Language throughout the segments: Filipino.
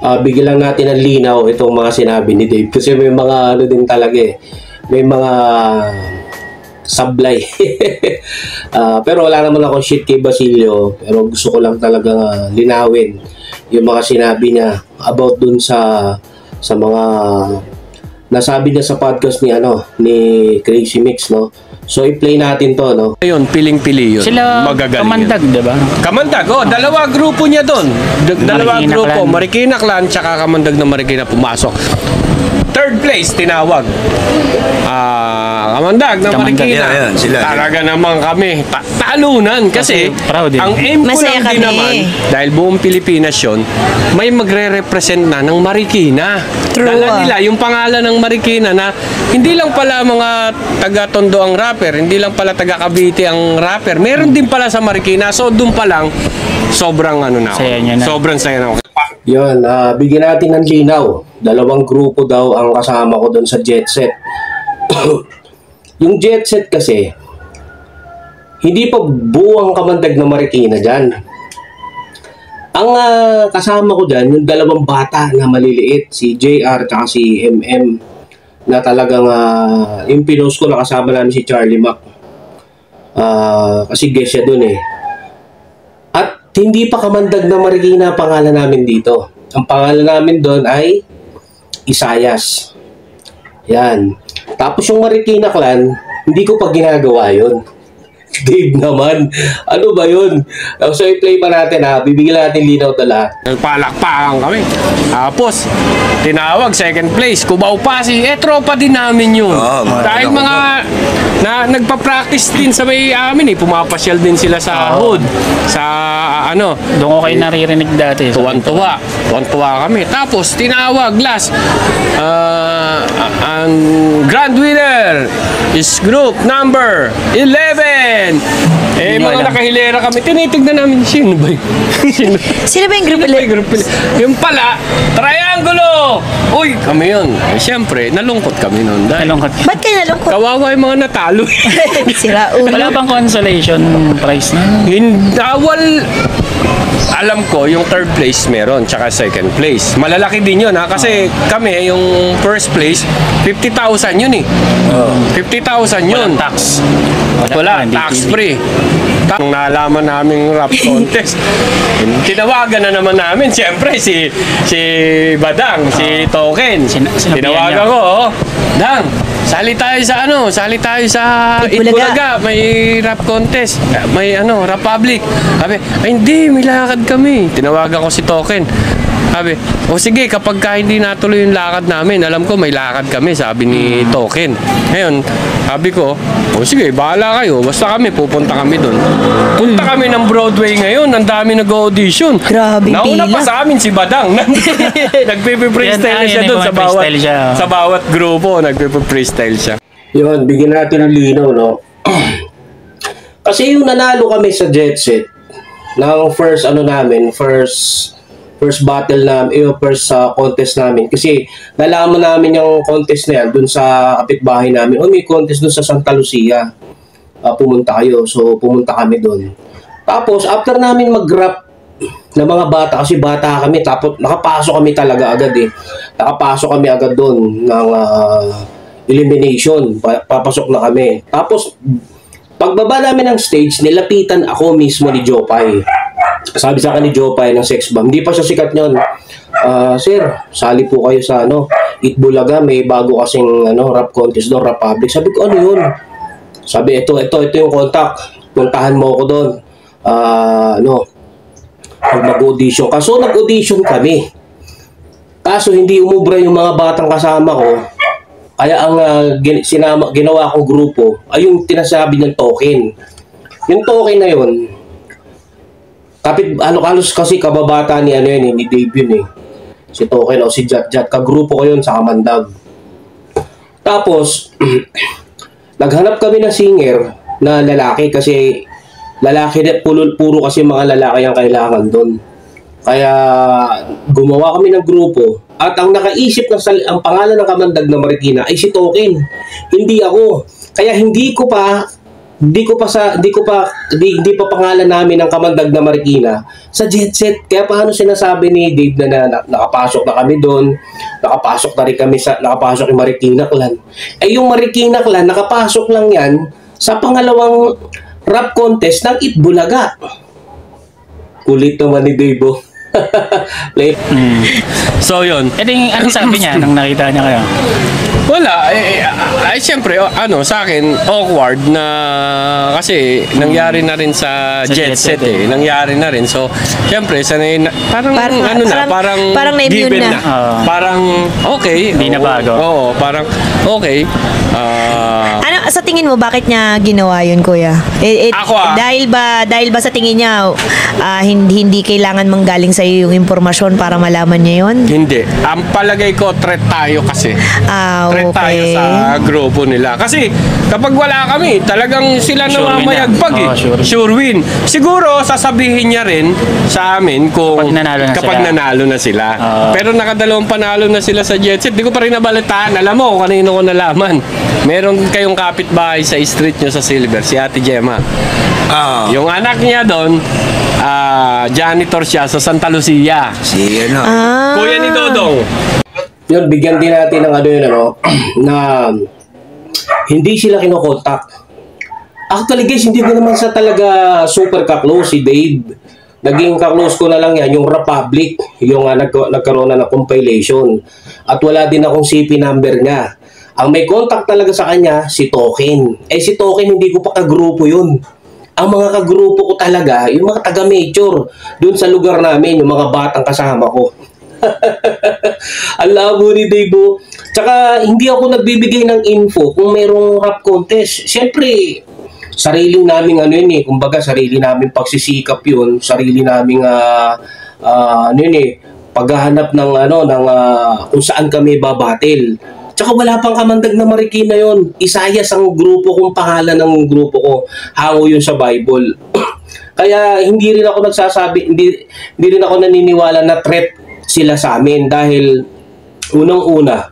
bigyan lang natin ng linaw itong mga sinabi ni Dave kasi may mga ano din talaga eh. May mga sablay. Pero wala naman akong shit kay Basilio, pero gusto ko lang talaga linawin yung mga sinabi niya about dun sa mga nasabi niya sa podcast ni Crazy Mix, no. So i-play natin to, no. Ayun, piling-pili yun. Sila Kamandag, di ba? Kamandag, dalawa grupo niya doon. Dalawa grupo, Marikina Clan tsaka Kamandag na Marikina pumasok. Third place tinawag. Kamandag na Marikina. Yan, sila. Talaga naman kami talunan kasi ang aim ko lang din naman dahil buong Pilipinas yun, may magre-represent na ng Marikina. Dala nila yung pangalan ng Marikina na hindi lang pala mga taga-Tondo ang rapper, hindi lang pala taga-Cavite ang rapper. Meron din pala sa Marikina. So doon pa lang sobrang sobrang saya na. Yun, bigyan natin ng linaw. Dalawang grupo daw ang kasama ko doon sa Jet Set. Yung Jet Set kasi, hindi pa buo ang Kamandag na Marikina dyan. Ang kasama ko dyan, yung dalawang bata na maliliit, si JR at si MM, na talagang yung pinost ko na kasama namin si Charlie Mac. Kasi guest siya doon eh. At hindi pa Kamandag na Marikina pangalan namin dito. Ang pangalan namin doon ay Isayas. Yan. Tapos yung Marikina Clan, hindi ko pa ginagawa yun. Dave naman. Ano ba yun? So i-play pa natin bibigyan natin linaw na lahat. Nagpalakpakan kami. Tapos, tinawag second place. Cubao Pasig. Tropa din namin yun. Dahil mga nagpa-practice din sa may amin pumapasyal din sila sa hood. Sa Doon ko kayo naririnig dati. Tuwan-tuwa. Tuwan-tuwa kami. Tapos, tinawag last. Ang grand winner is group number 11. Mga nakahilera kami. Tinitignan namin, sino ba yun? Sino ba yung group 11? Yung pala, Triangulo! Uy, kami yun. Siyempre, nalungkot kami noon. Ba't kayo nalungkot? Kawawa yung mga natalo. Sira ulo. Wala bang consolation prize na? Alam ko, yung third place meron, tsaka second place. Malalaki din yun kasi kami, yung first place, 50,000 yun 50,000 yun. Walang tax. Wala, tax free. Nung nalaman namin rap contest, tinawagan na naman namin, siyempre, si Badang, si Token. Tinawagan ko, Dang, sali tayo sa Itbulaga, may rap contest, may rap public. Sabi, hindi, may lakad kami. Tinawagan ko si Token. Sabi, sige, kapag hindi natuloy yung lakad namin, alam ko may lakad kami, sabi ni Token. Ngayon, sabi ko, sige, bahala kayo, basta pupunta kami doon. Punta kami ng Broadway ngayon, ang dami nag-audition. Grabe, nauna pa sa amin si Badang. Nagpipi-freestyle siya doon sa bawat grupo, nagpipi-freestyle siya. Yun, bigyan natin ng linaw, no? Kasi yung nanalo kami sa Jet Set, ng first battle namin, first contest namin. Kasi nalaman namin yung contest na yan dun sa kapitbahay namin. May contest dun sa Santa Lucia. Pumunta kayo. So, pumunta kami dun. Tapos, after namin mag-rap ng mga bata, kasi bata kami, tapos nakapasok kami talaga agad Nakapasok kami agad dun ng elimination. Papasok na kami. Tapos, pagbaba namin ng stage, nilapitan ako mismo ni Jopay. Sabi sa akin ni Jopay ng Sex Bomb, hindi pa siya sikat yun. Sir, sali po kayo sa Itbulaga, may bago kasing rap contest doon, rap public. Sabi ko, ano yun? Sabi, ito yung contact. Puntahan mo ako doon. Mag-audition. Kaso nag-audition kami. Kaso hindi umubra yung mga batang kasama ko. Kaya ang ginawa kong grupo ay yung tinasabi ng Token. Yung Token na yun, halos kasi kababata ni ni Dave yun si Token o si Jat, kagrupo ko yun sa Kamandag. Tapos naghanap kami ng singer na lalaki kasi puro kasi mga lalaki ang kailangan doon. Kaya gumawa kami ng grupo at ang nakaisip ang pangalan ng Kamandag na Marikina ay si Token, hindi ako. Kaya hindi ko pa hindi pa pangalan namin ng Kamandag na Marikina sa Jet Set. Kaya paano sinasabi ni Dave na nakapasok na kami doon, nakapasok na rin kami nakapasok yung Marikina Clan. Eh yung Marikina Clan, nakapasok lang yan sa pangalawang rap contest ng Itbulaga. Kulit naman ni Dave. Play. So yun. Ito yung ano sabi niya nung nakita niya kayo? Wala, ay siyempre, sa akin, awkward na kasi nangyari na rin sa Jet Set eh. Nangyari na rin. So, siyempre, sanay na, parang na-immune given na. Parang, okay. Hindi na bago. Oo, parang, okay. Ano sa tingin mo bakit niya ginawa yun, kuya? Ako, dahil ba sa tingin niya hindi kailangan manggaling sa iyo yung impormasyon para malaman niya yun? Hindi. Ang palagay ko, threat tayo kasi. Threat tayo Okay. sa grupo nila. Kasi kapag wala kami, talagang sila Sure win namamayagpag na. eh. Oh, Sure win. Siguro, sasabihin niya rin sa amin kung Kapag nanalo na sila. Pero nakadalawang panalo na sila sa Jet Set. Di ko pa rin nabalitaan. Alam mo kung kanino ko nalaman. Meron kayong kapitbahay sa street nyo sa Silver, si Ate Gemma. Yung anak niya doon, janitor siya sa Santa Lucia. Kuya ni Dodong. Yun, bigyan din natin ng na hindi sila kinokontak. Actually guys, hindi ko naman sa talaga super ka-close si Dave. Naging ka-close ko na lang yan, yung Republic, yung nagkaroon na ng compilation. At wala din akong CP number niya. Ang may contact talaga sa kanya, si Token. Eh si Token, hindi ko pa kagrupo yun. Ang mga kagrupo ko talaga, yung mga taga-major, dun sa lugar namin, yung mga batang kasama ko. Ang labo ni Dave. Tsaka hindi ako nagbibigay ng info kung mayroong rap contest. Siyempre, sariling naming kumbaga sarili naming pagsisikap yun, sarili naming paghahanap ng kung saan kami babatil. Tsaka wala pang Kamandag na Marikina yun. Isayas ang grupo kong pangalan ng grupo ko. Hango yun sa Bible. Kaya hindi rin ako hindi rin ako naniniwala na threat sila sa amin dahil unang-una,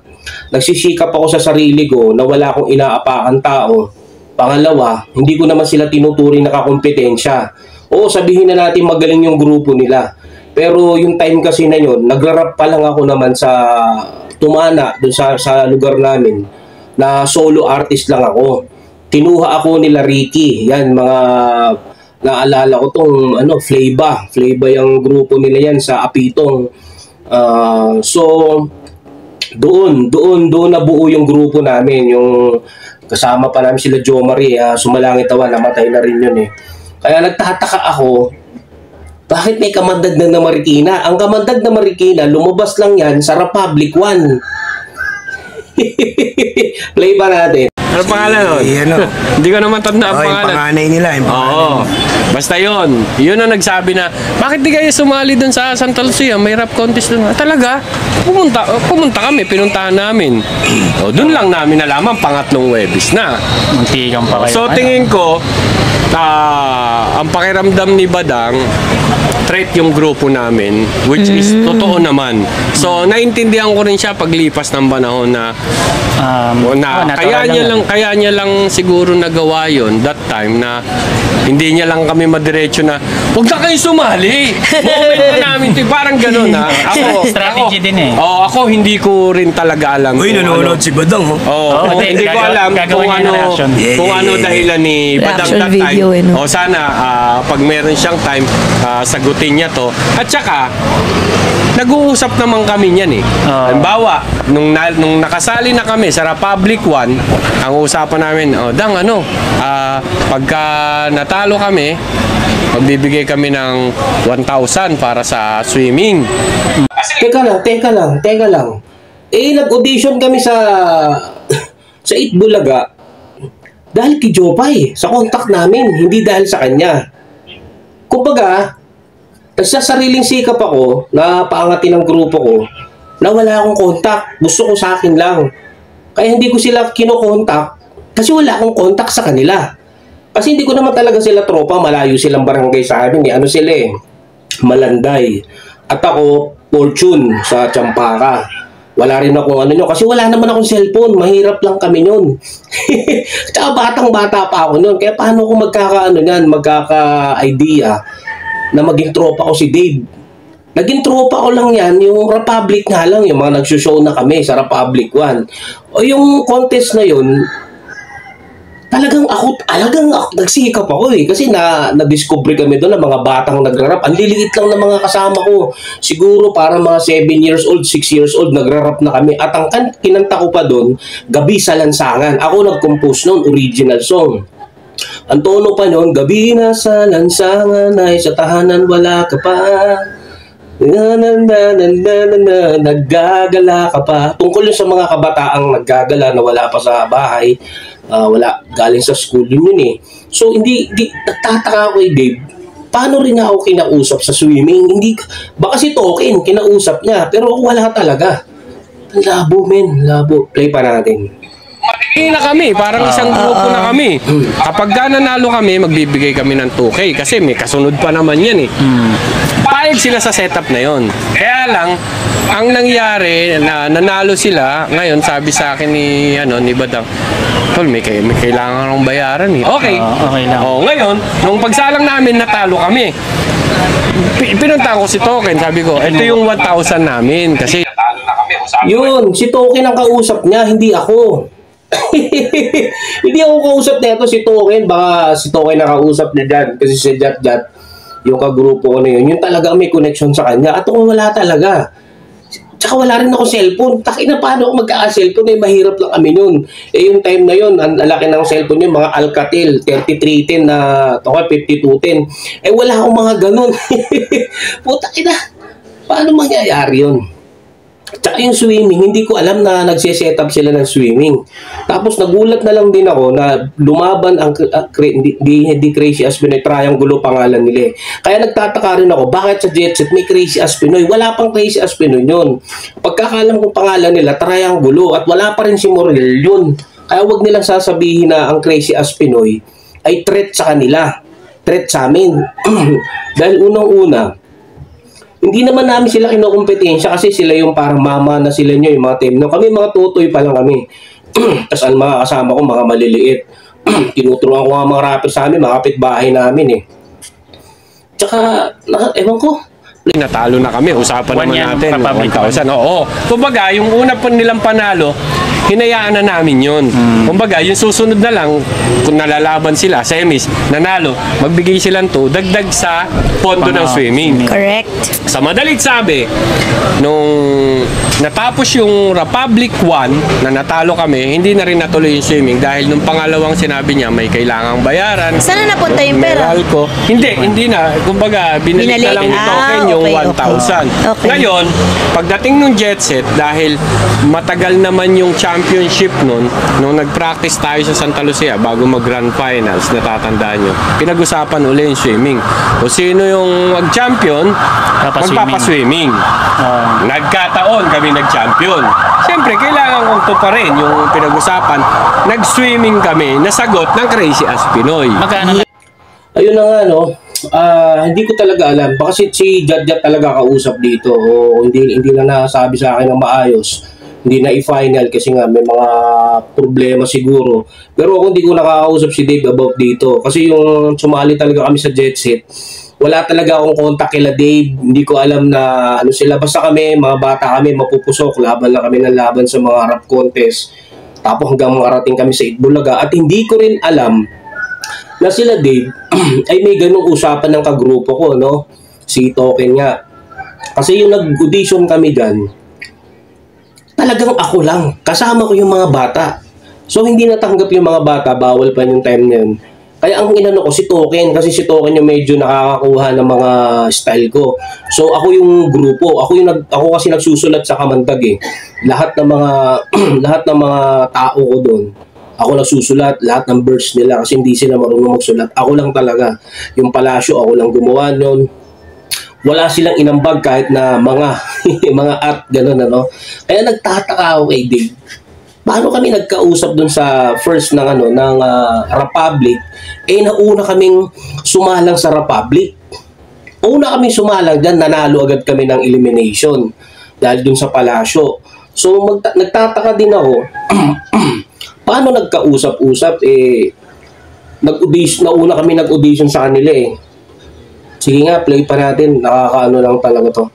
nagsisikap ako sa sarili ko na wala akong inaapakan tao. Pangalawa, hindi ko naman sila tinuturing na kakompetensya. Oo, sabihin na natin magaling yung grupo nila. Pero yung time kasi na yun, nagrarap pa lang ako naman sa Tumana, dun sa lugar namin, na solo artist lang ako. Tinuha ako nila Ricky. Yan, mga naalala ko tong Flava yung grupo nila yan sa Apitong. So doon nabuo yung grupo namin, yung kasama pa namin sila Jo Marie, Sumalangit Awan, namatay na rin yun eh. Kaya nagtataka ako, bakit may Kamandag na Marikina? Ang Kamandag na Marikina, lumabas lang yan sa Republic 1. Play pa natin. Ano pangalan nun? Hindi ko naman tanda ang pangalan. Yung panganay nila. Oo. Basta yun. Yun ang nagsabi na, bakit di kayo sumali dun sa Santa Lucia? May rap contest dun. Talaga? Pumunta kami. Pinuntahan namin. O, dun lang namin nalaman. Pangatlong Webis na. Muntikan pa kayo. So, tingin ko, ang pakiramdam ni Badang, threat yung grupo namin, which is totoo naman. So, naintindihan ko rin siya paglipas ng panahon na kaya niya lang siguro nagawa yon that time na hindi niya lang kami madiretso na huwag na kayo sumali. Moment na namin ito. Parang gano'n ha. Strategy din eh. Ako hindi ko rin talaga alam. Uy, nanonood si Badang. Hindi ko alam kung ano dahilan ni Badang that time. Sana pag meron siyang time, sagutin niya to. At saka, nag-uusap naman kami niyan eh. Halimbawa, nung nakasali na kami sa Republic 1, ang usapan namin, Dang, pagka natalo kami, magbibigay kami ng 1,000 para sa swimming. Teka lang. Eh, nag-audition kami sa Itbulaga dahil kay Jopay, sa contact namin, hindi dahil sa kanya. Kumbaga, sa sariling sikap ako na paangatin ng grupo ko na wala akong contact. Gusto ko sa akin lang. Kaya hindi ko sila kinokontak kasi wala akong contact sa kanila. Kasi hindi ko naman talaga sila tropa. Malayo silang barangay sa amin. Sila eh? Malanday. At ako, Fortune sa Champaka. Wala rin akong ano nyo. Kasi wala naman akong cellphone. Mahirap lang kami nun. Tsaka batang-bata pa ako nun. Kaya paano ko magkaka-idea na maging tropa ko si Dave? Naging tropa ko lang yan, yung Republic nga lang, yung mga nagsushow na kami sa Republic 1. O yung contest na yun, talagang ako nagsikap ako eh. Kasi na-discover kami doon ng mga batang nagrarap. Ang liliit lang ng mga kasama ko. Siguro para mga 7 years old, 6 years old, nagrarap na kami. At ang kinanta ko pa doon, Gabi sa Lansangan. Ako nag-compose noon, original song. Ang tono pa noon, Gabi na sa lansangan ay sa tahanan wala ka pa. Naggagala ka pa. Tungkol yun sa mga kabataang naggagala na wala pa sa bahay. Wala, galing sa school yun eh. So, nagtataka ako Dave, paano rin ako kinausap sa swimming? Baka si Token, kinausap niya, pero wala talaga. Labo, men, labo. Play pa natin. Na kami, parang isang grupo na kami. Kapag nanalo kami, magbibigay kami ng 2K kasi may kasunod pa naman yan eh. Payag sila sa setup na yon. Kaya lang, ang nangyari na nanalo sila, ngayon sabi sa akin ni Badang, tol, may kailangan akong bayaran eh. Okay. Okay lang. Ngayon, nung pagsalang namin, natalo kami. Pinunta ko si Token, sabi ko, ito yung 1,000 namin kasi natalo na kami. Yun, si Token ang kausap niya, hindi ako. Hindi ako kausap nito si Token. Baka si Token nakausap niya dyan. Kasi si Jat, yung kagrupo ko na yun, yung talaga may connection sa kanya. At ako wala talaga. Tsaka wala rin ako cellphone. Takin na paano ako magka-cellphone? Mahirap lang kami nun. Yung time na yun, ang laki ng cellphone yun, mga Alcatel 3310 na 5210. Wala akong mga ganun. Puta ina. Paano mangyayari yun? Tsaka yung swimming, hindi ko alam na nagse-set up sila ng swimming. Tapos nagulat na lang din ako na lumaban ang hindi Crazy as Pinoy, Triangulo pangalan nila eh. Kaya nagtataka rin ako, bakit sa Jet Set may Crazy as Pinoy? Wala pang Crazy as Pinoy yun. Pagkakalam kong pangalan nila, Triangulo, at wala pa rin si Morel yun. Kaya wag nilang sasabihin na ang Crazy as Pinoy ay threat sa kanila. Threat sa amin. Dahil unang-una, hindi naman namin sila kinukumpetensya kasi sila yung parang mama na sila nyo, yung mga team. No, kami mga tutoy pa lang kami. Tapos ang mga kasama ko, mga maliliit. Tinuturuan ko nga mga rapper sa amin, mga kapitbahay namin eh. Tsaka, ewan ko. Natalo na kami, usapan naman natin. 1,000. Oo. Kumbaga, yung una pa nilang panalo, hinayaan na namin yun. Kumbaga, yung susunod na lang, kung nalalaban sila, semis, nanalo, magbigay silang to, dagdag sa pondo ng swimming. Correct. Sa madalit sabi, nung natapos yung Republic 1 na natalo kami, hindi na rin natuloy yung swimming dahil nung pangalawang sinabi niya may kailangang bayaran. Sana napunta yung pera? Ko. Hindi na. Kumbaga, binalik na lang ni Token yung 1,000. Okay. Ngayon, pagdating nung Jet Set, dahil matagal naman yung championship nung nag-practice tayo sa Santa Lucia bago mag-grand finals, natatandaan nyo, pinag-usapan uli yung swimming. O sino yung mag-champion, magpapaswimming. Nagkataon kami nag-champion. Siyempre, kailangan kong to pa rin yung pinag-usapan. Nag-swimming kami, nasagot ng Crazy as Pinoy. Magkano? Ayun na nga, no? Hindi ko talaga alam. Baka si Jat talaga kausap dito. O hindi na nasabi sa akin ng maayos. Hindi na i-final kasi nga may mga problema siguro. Pero kung hindi ko nakakausap si Dave about dito. Kasi yung sumali talaga kami sa Jet Set, wala talaga akong contact kila Dave. Hindi ko alam na ano sila. Basta kami, mga bata kami, mapupusok. Laban lang kami ng laban sa mga rap contest. Tapos hanggang marating kami sa Itbulaga. At hindi ko rin alam na sila Dave ay may ganung usapan ng kagrupo ko, no? Si Token nga. Kasi yung nag-audition kami dyan, talagang ako lang. Kasama ko yung mga bata. So, hindi natanggap yung mga bata. Bawal pa yung time na yun. Kaya ang inano ko si Token. Kasi si Token yung medyo nakakakuha ng mga style ko. So, ako yung grupo. Ako kasi nagsusulat sa Kamandag eh. Lahat ng mga tao ko doon, ako nagsusulat, lahat ng verse nila kasi hindi sila marunong magsulat. Ako lang talaga. Yung palasyo, ako lang gumawa nun. Wala silang inambag kahit na mga at gano'n, ano. Kaya nagtataka ako kay Dave. Paano kami nagkausap dun sa first ng Republic? Nauna kaming sumalang sa Republic. Una kaming sumalang dyan, nanalo agad kami ng elimination. Dahil dun sa palasyo. So nagtataka din ako, paano nagkausap-usap nauna kami nag-audition sa kanila eh. Sige nga, play pa natin. Nakakaano lang talaga to.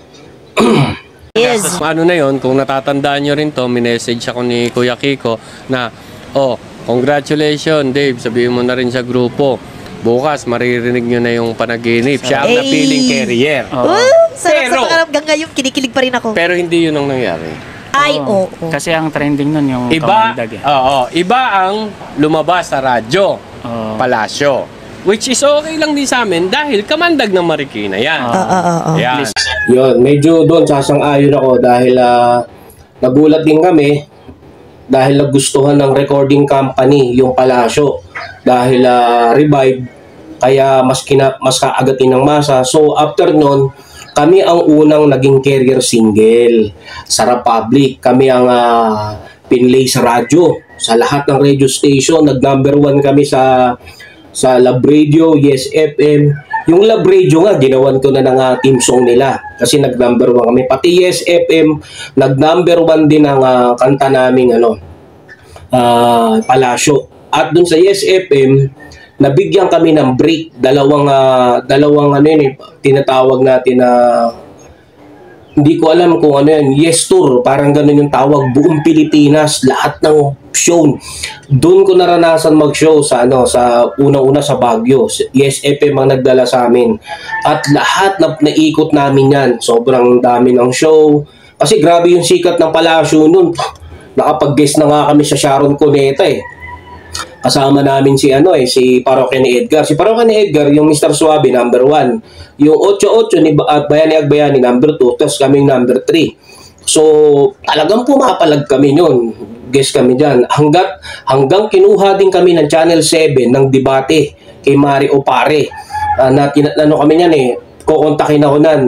Yes. Ano na yon, kung natatandaan nyo rin to, minessage ako ni Kuya Kiko na, congratulations Dave, sabihin mo na rin sa grupo. Bukas, maririnig nyo na yung panaginip. Siya ang napiling carrier. Sarap sa pakiramdam. Hanggang ngayon, kinikilig pa rin ako. Pero hindi yun ang nangyari. Ay, oo. Kasi ang trending nun yung Iba, kamandag eh. iba ang lumabas sa radyo, palasyo. Which is okay lang din sa amin dahil kamandag ng Marikina yan. Yan. Yun, medyo doon sasang-ayon ako dahil nagulat din kami dahil nagustuhan ng recording company yung palasyo dahil revive kaya mas kaagatin ng masa. So after nun, kami ang unang naging carrier single sa Republic. Kami ang pinlay sa radyo. Sa lahat ng radio station, nag-number 1 kami sa Lab Radio, Yes FM. Yung Lab Radio nga, ginawan ko na ng team song nila kasi nag-number 1 kami. Pati Yes FM, nag-number 1 din ang kanta naming Palasyo. At dun sa Yes FM, nabigyan kami ng break. Dalawang tinatawag natin na hindi ko alam kung ano yan, Yes Tour, parang ganun yung tawag, buong Pilipinas, lahat ng show. Doon ko naranasan mag-show sa unang-una sa Baguio. Yes FM ang nagdala sa amin. At lahat na naikot namin yan. Sobrang dami ng show. Kasi grabe yung sikat ng Palasyo noon. Nakapag-guest na nga kami sa Sharon Cuneta eh. Kasama namin si Parokya ni Edgar. Si Parokya ni Edgar, yung Mr. Suave, number 1. Yung 88 ni Bayani Agbayani, number 2. Tapos kaming number 3. So, talagang pumapalag kami yun. Guess kami dyan. Hanggang kinuha din kami ng Channel 7 ng debate kay Mari Opare. Kami yan eh. Kukontakin ako nan.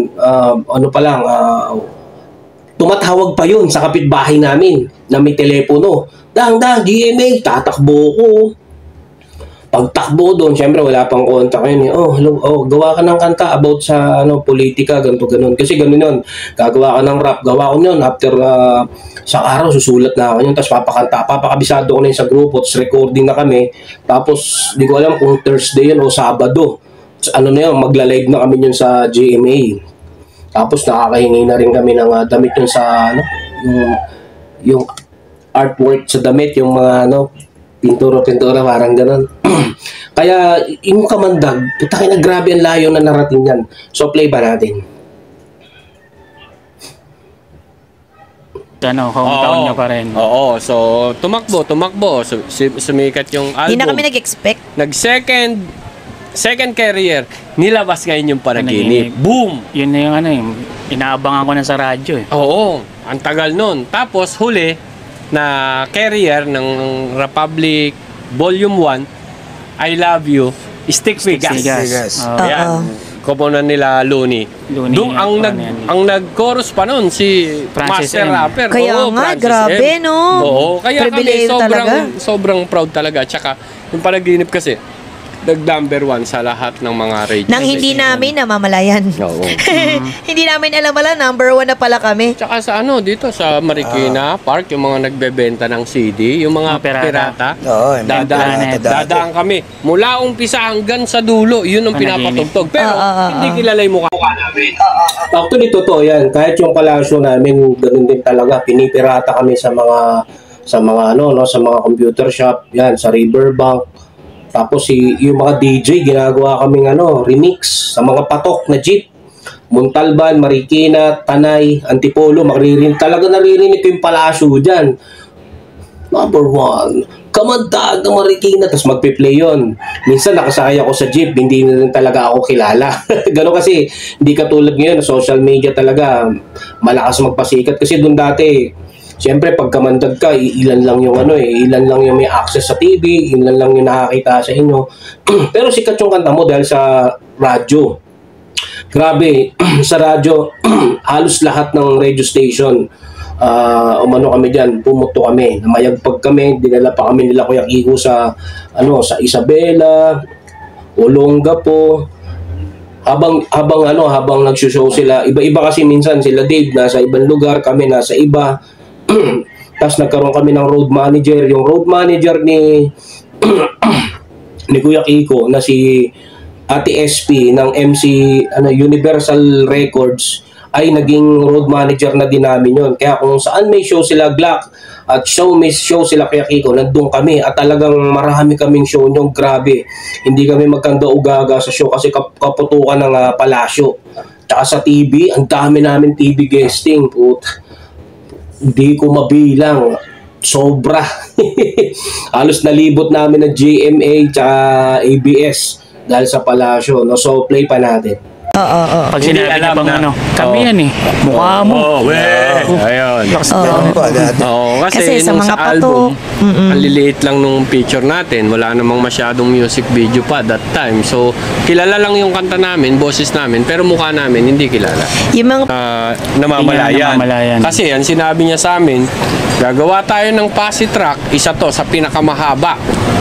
Tumatawag pa yun sa kapitbahay namin na may telepono. Dang, GMA, tatakbo ko. Pagtakbo doon, syempre wala pang contact yun. Hello, gawa ka ng kanta about sa politika, ganito, ganon. Kasi ganun yun. Gagawa ka ng rap, gawa ko yun. After sa araw, susulat na ako yun. Tapos papakabisado ko na yun sa grupo. Tapos recording na kami. Tapos, di ko alam kung Thursday yun o Sabado. Magla-live na kami yun sa GMA. Tapos nakakahingi na rin kami ng damit yun sa yung artwork sa damit, yung mga pintura parang ganun. Kaya yung kamandag, putangin na grabe ang layo na narating yan. So play ba natin? Hometown nyo pa rin. Oo, so tumakbo. So, sumikat yung album. Hindi na kami nag-expect. Second carrier, nilabas ngayon yung panaginip. Boom! Yun na yung inaabangan ko na sa radyo eh. Oo, ang tagal nun. Tapos huli na carrier ng Republic Volume 1, I Love You, Stick Figures. Yan. Koponan nila Looney. Doon ang nag-chorus pa nun si Master Rapper. Kaya nga, grabe, no? Oo, kaya kami talaga. sobrang proud talaga. Tsaka yung panaginip kasi, nag-number 1 sa lahat ng mga radio. Nang hindi namin namamalayan. Oo. Hindi namin alam number 1 na pala kami. Tsaka sa dito sa Marikina Park, yung mga nagbebenta ng CD, yung mga pirata. Oo, dadaan kami. Mula umpisa hanggang sa dulo, yun ang pinapatugtog. Pero hindi kilala yung mukha namin. Actually, totoo yan. Kahit yung palasyo namin, ganun din talaga. Pinipirata kami sa mga computer shop, yan, sa Riverbank. Tapos yung mga DJ, ginagawa kaming remix sa mga patok na jeep. Montalban, Marikina, Tanay, Antipolo, talaga naririnig ko yung palasyo dyan. Number 1, kamandag ng Marikina. Tapos magpe-play yun. Minsan nakasakay ako sa jeep, hindi na rin talaga ako kilala. Gano'n kasi, hindi katulad ngayon, social media talaga, malakas magpasikat. Kasi doon dati, siyempre, pag kamandag ka, ilan lang yung may access sa TV, ilan lang yung nakakita sa inyo. Pero sikat yung kanta mo dahil sa radyo. Grabe, sa radyo, halos lahat ng radio station, kami dyan, pumuto kami, namayagpag kami, dinala pa kami nila Kuya Kiko sa Isabela, Olongapo. Habang nagsushow sila, iba-iba kasi minsan sila Dave nasa ibang lugar, kami nasa iba. Tapos nagkaroon kami ng road manager. Yung road manager ni ni Kuya Kiko na si Ate SP ng MC Universal Records ay naging road manager na din namin yun. Kaya kung saan may show sila Glock at may show sila Kuya Kiko, nandun kami at talagang marami kaming show nyo. Grabe. Hindi kami magkanda-ugaga sa show kasi kaputukan ng palasyo. Tsaka sa TV, ang dami namin TV guesting. Hindi ko mabilang. Sobra. Halos nalibot namin ng GMA tsaka ABS dahil sa palasyo. No? So, play pa natin. Oo. Pag Hindi sinabi niya alam bang na. ano, kami yan eh. Mukha mo. Ayun. Kasi sa nung mga sa pato, album, ang liliit lang nung picture natin. Wala namang masyadong music video pa that time. So, kilala lang yung kanta namin, boses namin, pero mukha namin hindi kilala. Yung mga Namamalayan. Namamalayan. Kasi ang sinabi niya sa amin, gagawa tayo ng posse track, isa to sa pinakamahaba.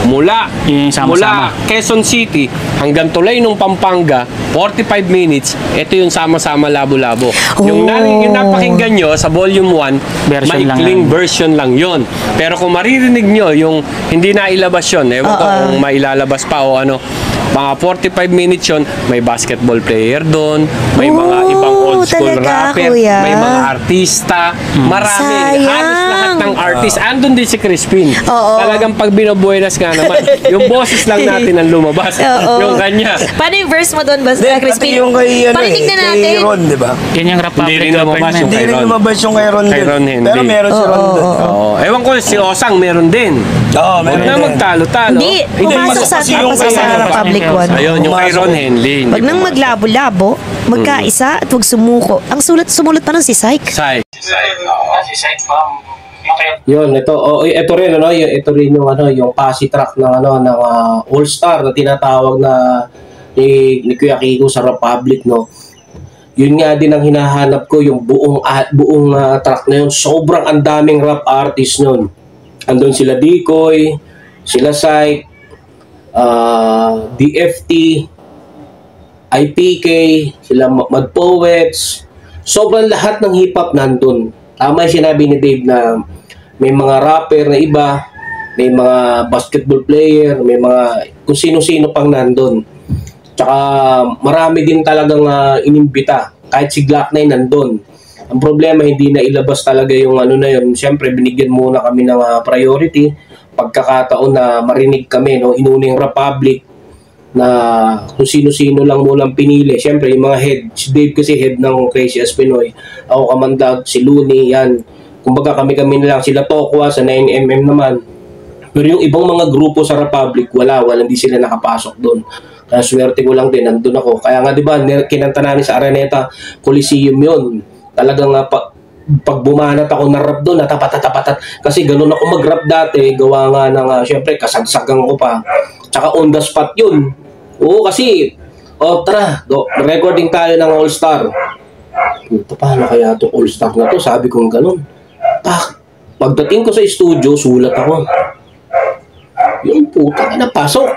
Mula Yung sama-sama. Quezon City hanggang Tulay ng Pampanga, 45 minutes, ito yung sama-sama labo-labo. Yung napakinggan nyo sa volume 1, Version lang maikling yan. version lang yon. Pero kung maririnig nyo yung hindi na ilabas yun, ewan ko kung mailalabas pa o ano, mga 45 minutes yun, may basketball player doon, may mga ibang old school talaga, rapper, kuya. may mga artista, marami, Sayang. halos lahat ng artist. Andun din si Crispin. Oo. Talagang pag binobuenas nga naman, yung boses lang natin ang lumabas. Oo. Yung kanya. Paano yung verse mo doon, Crispin? Yung kay, Parinig na natin. kay Ron, di ba? Yan yung rap Hindi rin public lumabas government. yung Hindi rin Ron. lumabas yung kay Ron. Kay dun. Ron hindi. Pero meron si Ron dun. Oo. Ewan ko, si Osang meron din. Oo, Huwag meron na din. magtalo-talo. Hindi, pumasok sa kasi yung tapos sa kay- public one. Ayun, yung kay Pumasok. Ron Henley. Wag nang maglabo-labo, magkaisa at wag sumuko. Ang sumulot pa nun si Syke. Sai. Yun, ito rin ito rin yung yung posse track ng All Star na tinatawag na ni Kuya Kiko sa Republic, no. Yun nga din ang hinahanap ko, yung buong track na yun. Sobrang ang daming rap artist nun. Andun sila Decoy, sila Syke, DFT, IPK, sila Mad Poets. Sobrang lahat ng hip-hop nandun. Tama yung sinabi ni Dave na may mga rapper na iba, may mga basketball player, may mga kung sino-sino pang nandun. Tsaka marami din talagang inimbita. Kahit si Glock 9 nandun. Ang problema, hindi na ilabas talaga yung na yun. Siyempre, binigyan muna kami ng priority. Pagkakataon na marinig kami, no? Inuna yung Republic na kung sino-sino lang munang pinili. Siyempre, yung mga head. Si Dave kasi head ng Crazy as Pinoy. Ako Kamandag, si Looney, yan. Kumbaga kami na lang. Sila Tokwa sa 9mm naman. Pero yung ibang mga grupo sa Republic, wala, hindi sila nakapasok doon. Kaya swerte ko lang din, nandun ako. Kaya nga, di ba, kinanta namin sa Araneta Coliseum yun. Talagang pag bumanat ako na rap doon, natapat. Kasi ganun ako mag-rap dati, gawa nga ng, syempre, kasagsagang ko pa. Tsaka on the spot yun. Oo, kasi, tara, recording tayo ng All Star. Puta, paano kaya itong All Star na to? Sabi kong ganun. Pagdating ko sa studio, sulat ako. Yung puta, napasok.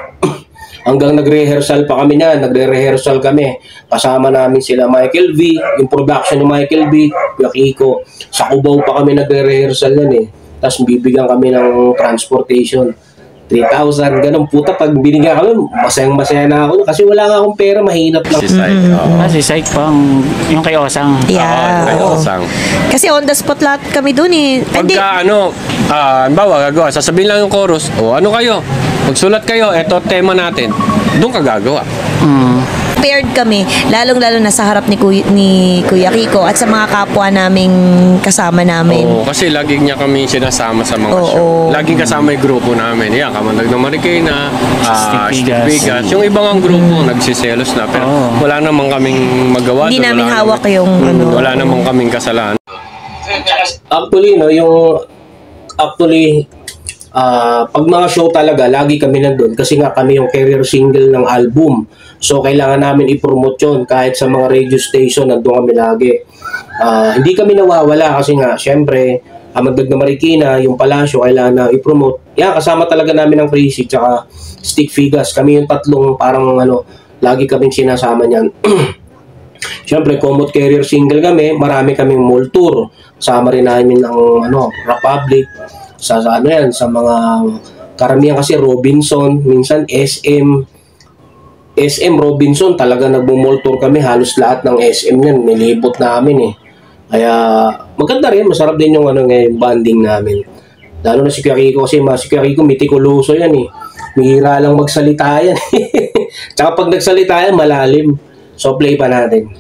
Hanggang nagre-rehearsal pa kami na, nagre-rehearsal kami. Kasama namin sila Michael V, yung production ni Michael V, Kuya Kiko. Sa Cubao pa kami nagre-rehearsal yan eh. Tapos bibigyan kami ng transportation. 3,000, ganun puta. Pag binigyan kami, masayang-masaya na ako. Kasi wala nga akong pera, mahinap lang. Si Sai. Si Syke pang yung kay Osang. Yeah. Kay oo. Osang. Kasi on the spot lahat kami dun eh. Hindi. Pagka halimbawa gagawa, sasabihin lang yung chorus, ano kayo? Magsulat kayo, eto tema natin. Doon ka gagawa. Prepared kami, lalong-lalo na sa harap ni Kuya Kiko at sa mga kapwa naming kasama namin. Oo, kasi lagi niya kami sinasama sa mga Oo. show. Laging kasama yung grupo namin. Yan, Kamandag na Marikina, Stick Stick Bigas. Yung ibang ang grupo, nagsiselos na. Pero wala namang kaming magawa. Hindi doon. namin Wala hawak namang- yung Wala namang kaming kasalanan. Actually, pag mga show talaga, lagi kami nandun kasi nga kami yung career single ng album. So, kailangan namin i-promote yun. Kahit sa mga radio station, nandun kami lagi. Hindi kami nawawala kasi nga, syempre, Kamandag na Marikina, yung Palasyo, kailangan na i-promote. Yan, kasama talaga namin ng Crazy, tsaka Stick Figas. Kami yung tatlong parang lagi kaming sinasama niyan. Siyempre, Comot Carrier single kami, marami kaming mall tour. Kasama rin namin ang Republic, sa ano yan, sa mga karamihan kasi Robinson, minsan SM Robinson, talaga nagmo-mall tour kami, halos lahat ng SM yan, nilipot namin eh. Kaya maganda rin, masarap din yung ngayon, banding namin. Lalo na si Kuya Kiko kasi si Kuya Kiko mitikuloso yan eh. Mihira lang magsalita yan. Tsaka pag nagsalita yan, malalim. So play pa natin.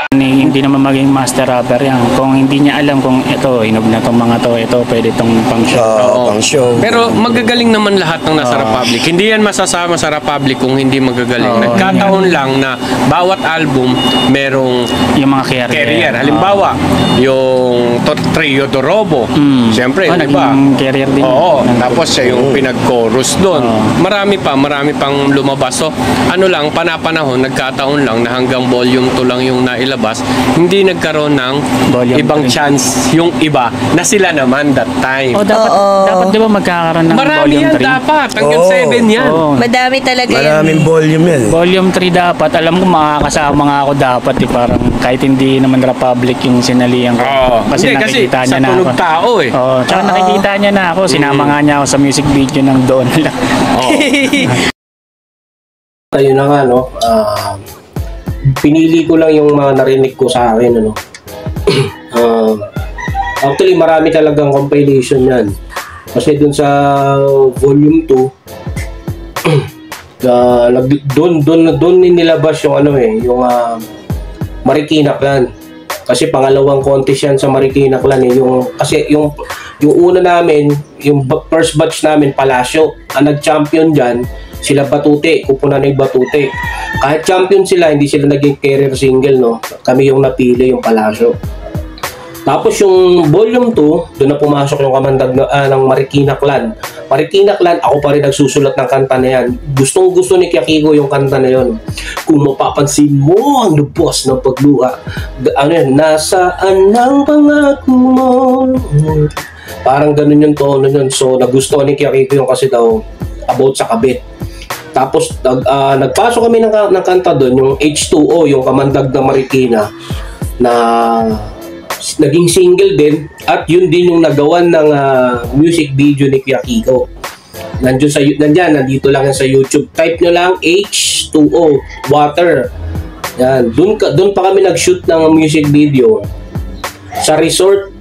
Hindi naman maging master rapper yan. Kung hindi niya alam kung ito, inog na tong mga to, ito, pwede tong pang show. Pang show. Pero magagaling naman lahat ng nasa Republic. Hindi yan masasama sa Republic kung hindi magagaling. Nagkataon lang na bawat album merong Yung mga carrier. Halimbawa, yung Trio Dorobo. Siyempre, di ba? Naging carrier din. Oo. Tapos siya yung pinag-chorus doon. Marami pang lumabas. So, ano lang, panapanahon, nagkataon lang na hanggang volume 2 lang yung nailabas. Hindi nagkaroon ng Volume ibang 3. chance yung iba na sila naman that time. Dapat di ba magkakaroon ng Marami volume yan 3? dapat. Hanggang 7 yan. Madami talaga yan. Maraming volume yan. Volume 3 dapat. Alam ko makakasama nga ako dapat parang kahit hindi naman Republic yung sinalihan ko. Kasi nakikita sa niya na ako. tunog tao eh. Tsaka nakikita niya na ako. Sinama nga niya ako sa music video ng Don lang. Ayun na nga, pinili ko lang yung mga narinig ko sa akin, actually, marami talagang compilation yan. Kasi dun sa volume 2, doon nilabas yung yung Marikina Clan. Kasi pangalawang contest yan sa Marikina Clan eh. Kasi yung una namin, yung first batch namin, Palacio, ang nag-champion dyan, sila Batute, Kupunan ng Batute. Kahit champion sila, hindi sila naging carrier single, Kami yung napili, yung Palacio. Tapos yung volume 2, doon na pumasok yung kamandag ng Marikina Clan. Marikina Clan, ako pa rin nagsusulat ng kanta na yan. Gustong-gusto ni Kuya Kiko yung kanta na yun. Kung mapapansin mo ang lubos ng pagluha, nasaan ang pangako mo? Parang ganun yung tono yun. So, nagustuhan ni Kuya Kiko yung kasi daw about sa kabit. Tapos nagpasok kami ng kanta doon, yung H2O, yung kamandag ng Marikina, na naging single din, at yun din yung nagawan ng music video ni Kuya Kiko. Nandito lang yan sa YouTube. Type nyo lang H2O, Water. Yan. Doon pa kami nag-shoot ng music video sa resort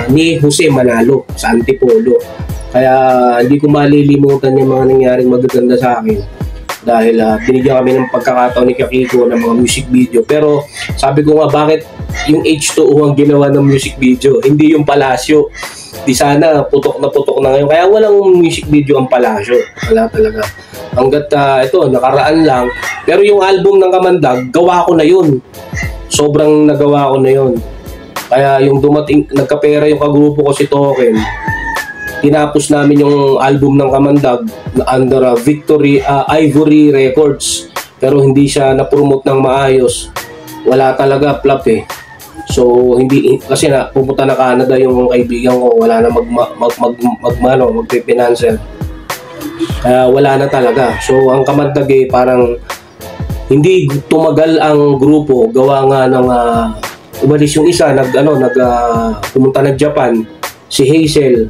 ni Jose Manalo sa Antipolo. Kaya hindi ko malilimutan yung mga nangyaring magaganda sa akin dahil binigyan kami ng pagkakataon ni Kuya Kiko ng mga music video. Pero sabi ko nga, bakit yung H2O ang ginawa ng music video, hindi yung Palacio? Di sana putok na ngayon. Kaya walang music video ang Palacio. Wala talaga. Hanggat ito, nakaraan lang. Pero yung album ng Kamandag, gawa ko na yun. Sobrang nagawa ko na yun. Kaya yung dumating, nagkapera yung kagrupo ko si Token, tinapos namin yung album ng Kamandag under Ivory Records, pero hindi siya na-promote ng maayos. Wala talaga, flop eh. So hindi, kasi pupunta na Canada yung kaibigan ko, wala na magpipinanser. Kaya wala na talaga. So ang Kamandag parang hindi tumagal ang grupo, gawa nga ng umalis yung isa, pumunta ng Japan, si Hazel.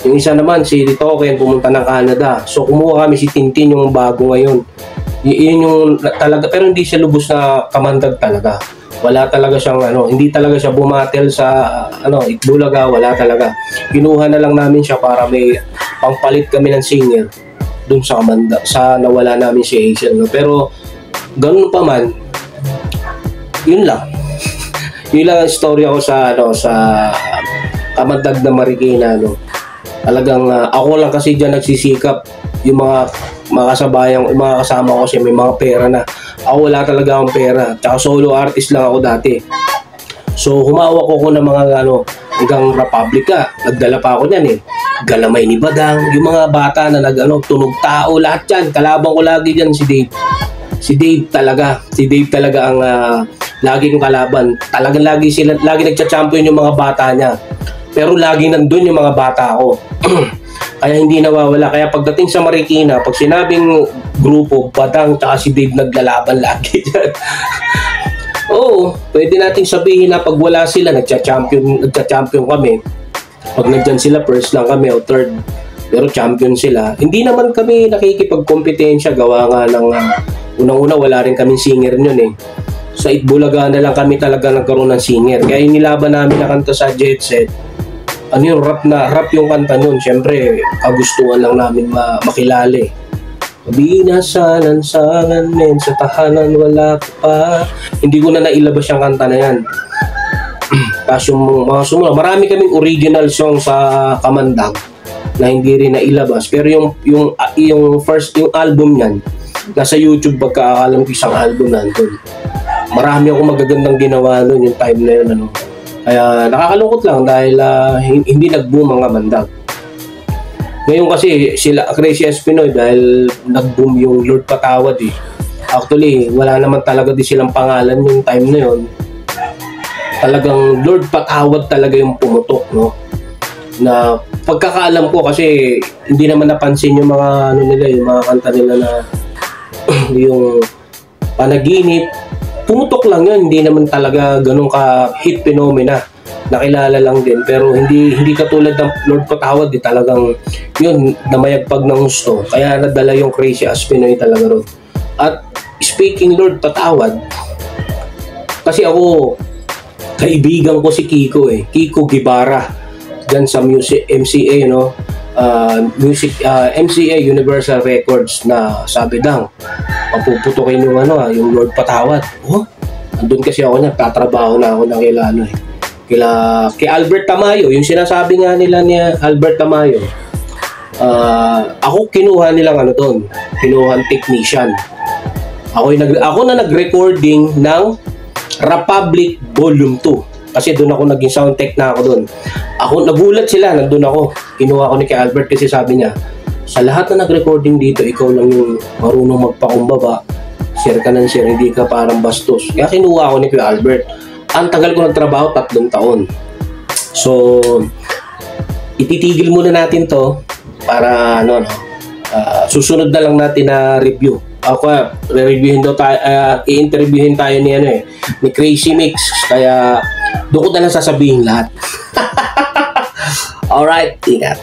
Yung isa naman, si Token, pumunta ng Canada. So, kumuha kami si Tintin, yung bago ngayon. Yun yung talaga, pero hindi siya lubos na Kamandag talaga. Wala talaga siyang, hindi talaga siya bumatel sa, Itbulaga, wala talaga. Kinuha na lang namin siya para may pangpalit kami ng singer dun sa Kamandag, sa nawala namin si Hazel. Pero, ganun pa man, yun lang. Yun lang ang story ako sa Kamandag na Marikina, Talagang ako lang kasi dyan nagsisikap. Yung mga kasabayang, mga kasama ko kasi may mga pera na. Ako wala talaga akong pera. Tsaka solo artist lang ako dati. So humawak ko ng mga hanggang Republica. Nagdala pa ako niyan eh. Galamay ni Badang, yung mga bata na tunog tao, lahat yan. Kalaban ko lagi dyan si Dave. Si Dave talaga ang lagi kong kalaban. Talagang lagi nagcha-champion yung mga bata niya. Pero lagi nandun yung mga bata ko. Kaya hindi nawawala. Kaya pagdating sa Marikina, pag sinabing grupo, Badang tsaka si Dave naglalaban lagi dyan. Oo, pwede nating sabihin na pag wala sila, nagcha-champion kami. Pag nandyan sila, first lang kami o third, pero champion sila. Hindi naman kami nakikipagkompetensya, gawa nga ng unang-una wala rin kaming singer nun eh. Sa Itbulaga na lang kami talaga nagkaroon ng singer. Kaya inilaban namin na kanta sa Jet Set. Ano yung rap yung kanta nun. Siyempre, kagustuhan lang namin makilala eh. Binasalan-salan men, sa tahanan wala ka pa. Hindi ko na nailabas yung kanta na yan. Tapos yung mga sumunod, marami kaming original song sa Kamandag na hindi rin nailabas. Pero yung first, yung album niyan, nasa YouTube pagkakaalam ko isang album nandun. Marami akong magagandang ginawa nun yung time na yun. Ano. Kaya nakakalungkot lang dahil hindi nag-boom ang Kamandag. Ngayon kasi sila Crazy Espinoy dahil nag-boom yung Lord Patawad eh. Actually, wala naman talaga din silang pangalan yung time na yun. Talagang Lord Patawad talaga yung pumutok, no? Na pagkakaalam ko kasi hindi naman napansin yung mga ano nila, yung mga kanta nila na yung Panaginip. Pumutok lang yun, hindi naman talaga ganun ka hit phenomena. Nakilala lang din pero hindi katulad ng Lord Patawad talagang yun namayagpag ng gusto kaya nadala yung Crazy as Pinoy talaga ron. At speaking Lord Patawad, kasi ako kaibigan ko si Kiko eh, Kiko Gibara dyan sa music MCA, no? MCA Universal Records na sabi dang mapuputukin yung yung Lord Patawad. Andun kasi ako nagtatrabaho na ako ng kilano eh. Kay Albert Tamayo, yung sinasabi nga nila ni Albert Tamayo, ako kinuha nilang doon, kinuha technician. Ako na nag-recording ng Republic Volume 2 kasi doon ako naging sound tech na ako doon. Nagulat sila, nandun ako. Kinuha ko ni kay Albert kasi sabi niya, sa lahat na nag-recording dito, ikaw lang yung marunong magpakumbaba. Share ka ng share, hindi ka parang bastos. Kaya kinuha ko ni kay Albert. Ang tagal ko nagtrabaho, 3 taon. So, ititigil muna natin to para susunod na lang natin na review. Ako, re-reviewin daw tayo, i-interviewin tayo ni ni Crazy Mix. Kaya doon ko na lang sasabihin lahat. Alright, ingat.